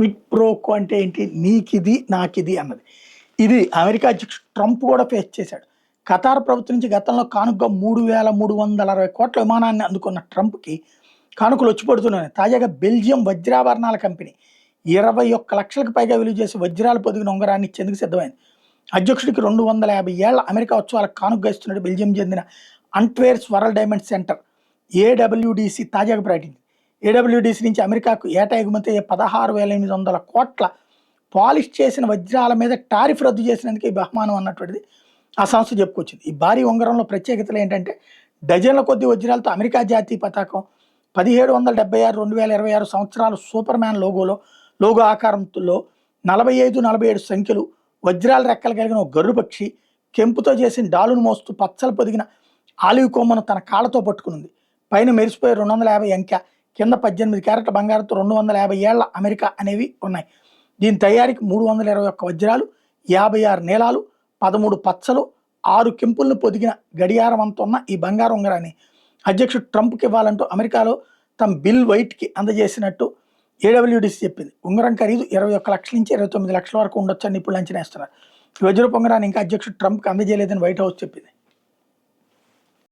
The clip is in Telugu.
క్విడ్ ప్రోకో అంటే ఏంటి? నీకిది, నాకిది అన్నది. ఇది అమెరికా అధ్యక్షుడు ట్రంప్ కూడా ఫేస్ చేశాడు. ఖతార్ ప్రభుత్వం నుంచి గతంలో కానుకగా 3,360 కోట్ల విమానాన్ని అందుకున్న ట్రంప్‌కి కానుకలు వచ్చి పడుతున్నాయి. తాజాగా బెల్జియం వజ్రాభరణాల కంపెనీ 21 లక్షలకు పైగా విలువ చేసే వజ్రాలు పొదిగిన ఉంగరాన్ని ఇచ్చేందుకు సిద్ధమైంది. అధ్యక్షుడికి 250 ఏళ్ల అమెరికా ఉత్సవాలకు కానుకగా ఇస్తున్నట్టు బెల్జియం చెందిన అంట్వేర్స్ వరల్డ్ డైమండ్ సెంటర్ ఏడబ్ల్యూడిసి తాజాగా ప్రకటించింది. ఏడబ్ల్యూడిసి నుంచి అమెరికాకు ఏటా ఎగుమతి అయ్యే 16,800 కోట్ల పాలిష్ చేసిన వజ్రాల మీద టారిఫ్ రద్దు చేసినందుకు ఈ బహుమానం అన్నటువంటిది ఆ సంస్థ చెప్పుకొచ్చింది. ఈ భారీ ఉంగరంలో ప్రత్యేకతలు ఏంటంటే డజన్ల కొద్ది వజ్రాలతో అమెరికా జాతీయ పతాకం, 1776 2026 సంవత్సరాలు సూపర్ మ్యాన్ లోగో ఆకారంలో 45, 47 సంఖ్యలు, వజ్రాల రెక్కలు కలిగిన ఒక గరుడు పక్షి, కెంపుతో చేసిన డాలును మోస్తూ పచ్చలు పొదిగిన ఆలివ్ కొమ్మను తన కాళ్ళతో పట్టుకునింది. పైన మెరిసిపోయే 250 అంకె, కింద 18 క్యారెట్ల బంగారంతో 250 ఏళ్ల అమెరికా అనేవి ఉన్నాయి. దీని తయారీకి 321 వజ్రాలు, 56 నీలాలు, 13 పచ్చలు, 6 కెంపులను పొదిగిన గడియారం అంత ఉన్న ఈ బంగారు ఉంగరాన్ని అధ్యక్షుడు ట్రంప్కి ఇవ్వాలంటూ అమెరికాలో తమ బిల్ వైట్కి అందజేసినట్టు ఏడబ్ల్యూడిసి చెప్పింది. ఉంగరం ఖరీదు 21 లక్షల నుంచి 29 లక్షల వరకు ఉండొచ్చని నిపుణులు అంచనా వేస్తున్నారు. ఈ వజ్రపు ఉంగరాన్ని ఇంకా అధ్యక్షుడు ట్రంప్కి అందజేయలేదని వైట్ హౌస్ చెప్పింది.